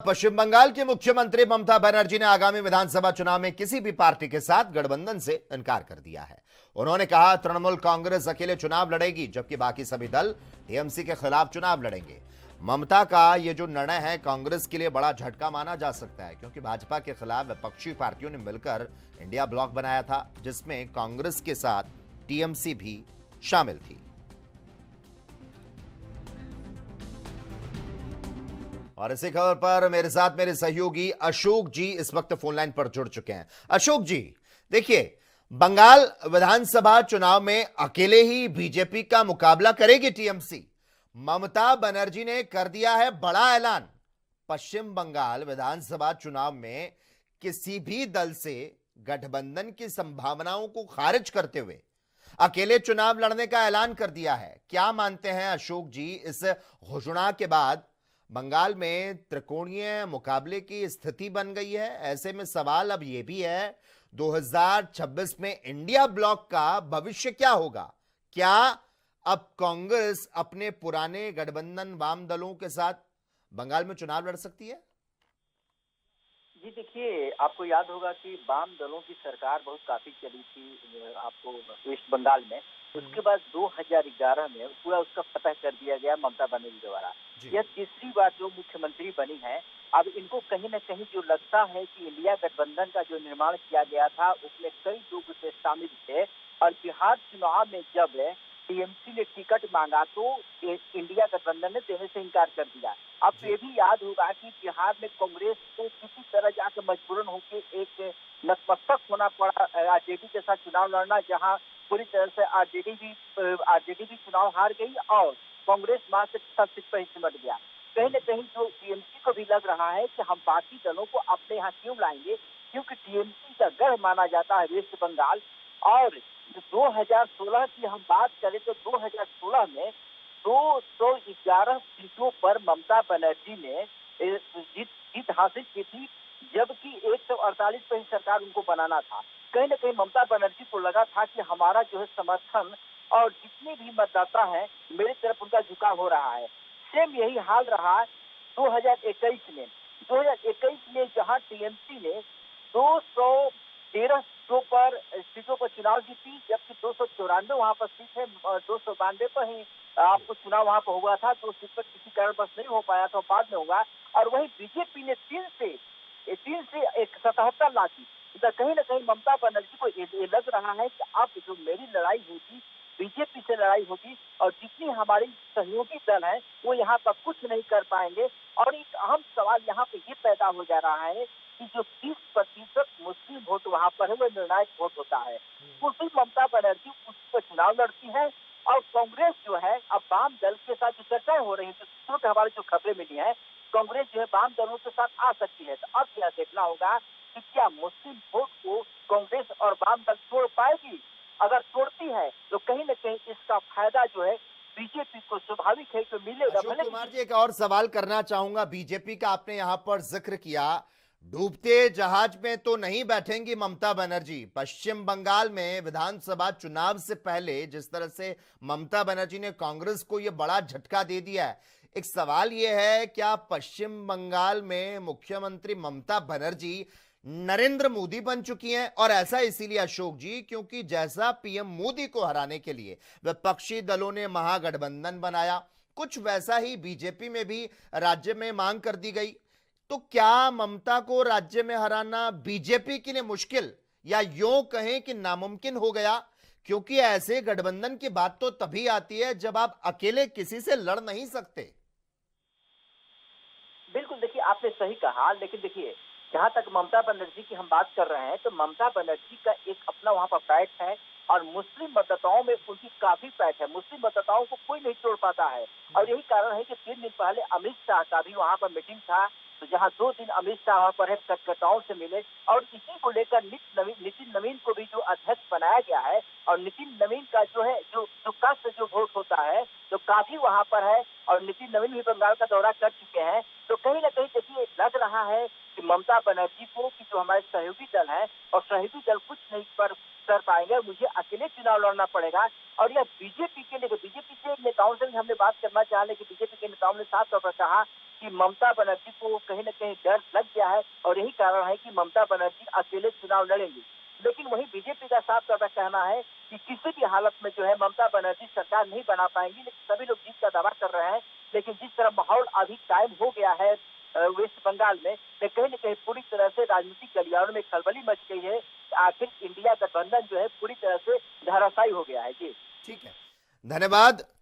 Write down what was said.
पश्चिम बंगाल की मुख्यमंत्री ममता बनर्जी ने आगामी विधानसभा चुनाव में किसी भी पार्टी के साथ गठबंधन से इनकार कर दिया है। उन्होंने कहा, तृणमूल कांग्रेस अकेले चुनाव लड़ेगी, जबकि बाकी सभी दल टीएमसी के खिलाफ चुनाव लड़ेंगे। ममता का यह जो निर्णय है कांग्रेस के लिए बड़ा झटका माना जा सकता है, क्योंकि भाजपा के खिलाफ विपक्षी पार्टियों ने मिलकर इंडिया ब्लॉक बनाया था, जिसमें कांग्रेस के साथ टीएमसी भी शामिल थी। और इसी खबर पर मेरे साथ मेरे सहयोगी अशोक जी इस वक्त फोन लाइन पर जुड़ चुके हैं। अशोक जी, देखिए, बंगाल विधानसभा चुनाव में अकेले ही बीजेपी का मुकाबला करेगी टीएमसी। ममता बनर्जी ने कर दिया है बड़ा ऐलान। पश्चिम बंगाल विधानसभा चुनाव में किसी भी दल से गठबंधन की संभावनाओं को खारिज करते हुए अकेले चुनाव लड़ने का ऐलान कर दिया है। क्या मानते हैं अशोक जी, इस घोषणा के बाद बंगाल में त्रिकोणीय मुकाबले की स्थिति बन गई है? ऐसे में सवाल अब यह भी है, 2026 में इंडिया ब्लॉक का भविष्य क्या होगा? क्या अब कांग्रेस अपने पुराने गठबंधन वाम दलों के साथ बंगाल में चुनाव लड़ सकती है? जी देखिए, आपको याद होगा कि वाम दलों की सरकार बहुत काफी चली थी आपको वेस्ट बंगाल में। उसके बाद 2011 में पूरा उसका फतह कर दिया गया ममता बनर्जी द्वारा। यह तीसरी बार जो मुख्यमंत्री बनी है। अब इनको कहीं न कहीं जो लगता है कि इंडिया गठबंधन का जो निर्माण किया गया था उसमें कई लोग उसमें शामिल थे, और बिहार चुनाव में जब टीएमसी ने टिकट मांगा तो इंडिया गठबंधन ने देने से इनकार कर दिया। आपको ये भी याद होगा कि बिहार में कांग्रेस को किसी तरह जाकर मजबूरन होकर एक नतमस्तक होना पड़ा आरजेडी के साथ चुनाव लड़ना, जहां पूरी तरह से आरजेडी भी चुनाव हार गई और कांग्रेस वहां से 7 सीट पर ही सिमट गया। कहीं न कहीं जो टीएमसी को भी लग रहा है कि हम बाकी दलों को अपने यहाँ क्यों लाएंगे, क्योंकि टीएमसी का गढ़ माना जाता है वेस्ट बंगाल। और 2016 की हम बात करें तो 2016 में 211 सीटों पर ममता बनर्जी ने जीत हासिल की थी, जबकि 148 पर ही सरकार उनको बनाना था। कहीं न कहीं ममता बनर्जी को लगा था कि हमारा जो है समर्थन और जितने भी मतदाता हैं मेरी तरफ उनका झुकाव हो रहा है। सेम यही हाल रहा 2021 में। 2021 में जहां टीएमसी ने 213 सीटों पर चुनाव जीती, जबकि 294 वहां पर सीट है, 292 पर ही आपको चुनाव वहां पर हुआ था। 2 सीट पर किसी कारणवश नहीं हो पाया था, बाद में होगा। और वही बीजेपी ने 3 से 77 लाखी। तो कहीं न कहीं ममता बनर्जी को ये लग रहा है कि अब जो मेरी लड़ाई होगी बीजेपी से लड़ाई होगी, और जितनी हमारी सहयोगी दल है वो यहाँ पर कुछ नहीं कर पाएंगे। और एक अहम सवाल यहाँ पे ये पैदा हो जा रहा है कि जो 30% मुस्लिम वोट वहाँ पर है वो निर्णायक वोट होता है। उसी ममता बनर्जी उस पर चुनाव लड़ती है, और कांग्रेस जो है अब वाम दल के साथ जो चर्चाएं हो रही है, सूत्रों से हमारी जो खबरें मिली है, कांग्रेस जो है वाम दलों के साथ आ सकती है। तो अब यह देखना होगा कि क्या मुस्लिम वोट को कांग्रेस और वाम दल छोड़ पाएगी। अगर तोड़ती है तो कहीं न कहीं इसका फायदा जो है बीजेपी को स्वाभाविक है कि मिलेगा। अशोक कुमार जी, एक और सवाल करना चाहूंगा। बीजेपी का आपने यहां पर जिक्र किया, डूबते जहाज में तो नहीं बैठेंगी ममता बनर्जी। पश्चिम बंगाल में विधानसभा चुनाव से पहले जिस तरह से ममता बनर्जी ने कांग्रेस को यह बड़ा झटका दे दिया है, एक सवाल यह है, क्या पश्चिम बंगाल में मुख्यमंत्री ममता बनर्जी नरेंद्र मोदी बन चुकी हैं? और ऐसा इसीलिए अशोक जी, क्योंकि जैसा पीएम मोदी को हराने के लिए विपक्षी दलों ने महागठबंधन बनाया, कुछ वैसा ही बीजेपी में भी राज्य में मांग कर दी गई। तो क्या ममता को राज्य में हराना बीजेपी के लिए मुश्किल, या यूं कहें कि नामुमकिन हो गया? क्योंकि ऐसे गठबंधन की बात तो तभी आती है जब आप अकेले किसी से लड़ नहीं सकते। बिल्कुल, देखिए आपने सही कहा, लेकिन देखिए जहां तक ममता बनर्जी की हम बात कर रहे हैं तो ममता बनर्जी का एक अपना वहां पर पैठ है, और मुस्लिम मतदाताओं में उनकी काफी पैठ है। मुस्लिम मतदाताओं को कोई नहीं छोड़ पाता है, और यही कारण है कि 3 दिन पहले अमित शाह का भी वहां पर मीटिंग था, तो जहां 2 दिन अमित शाह वहां पर कार्यकर्ताओं से मिले, और इसी को लेकर नितिन नवीन को भी जो अध्यक्ष बनाया गया है, और नितिन नवीन का जो है जो कास्ट जो वोट होता है जो काफी वहां पर है, और नितिन नवीन भी बंगाल का दौरा कर चुके हैं। तो कहीं ना कहीं देखिए लग रहा है कि ममता बनर्जी को कि जो हमारे सहयोगी दल है और सहयोगी दल कुछ नहीं कर पाएंगे, मुझे अकेले चुनाव लड़ना पड़ेगा। और यह बीजेपी के लिए, बीजेपी के नेताओं से भी हमने बात करना चाह रहे कि बीजेपी के नेताओं ने साफ तौर पर कहा कि ममता बनर्जी को कहीं न कहीं डर लग गया है और यही कारण है कि ममता बनर्जी अकेले चुनाव लड़ेंगी। लेकिन वहीं बीजेपी का साफ तौर पर कहना है कि किसी भी हालत में जो है ममता बनर्जी सरकार नहीं बना पाएंगी, लेकिन सभी लोग जीत का दावा कर रहे हैं। लेकिन जिस तरह माहौल अभी कायम हो गया है वेस्ट बंगाल में कहीं न कहीं पूरी तरह से राजनीतिक गलियारों में खलबली मच गई है। आखिर इंडिया गठबंधन जो है पूरी तरह से धराशायी हो गया है। जी। ठीक है, धन्यवाद।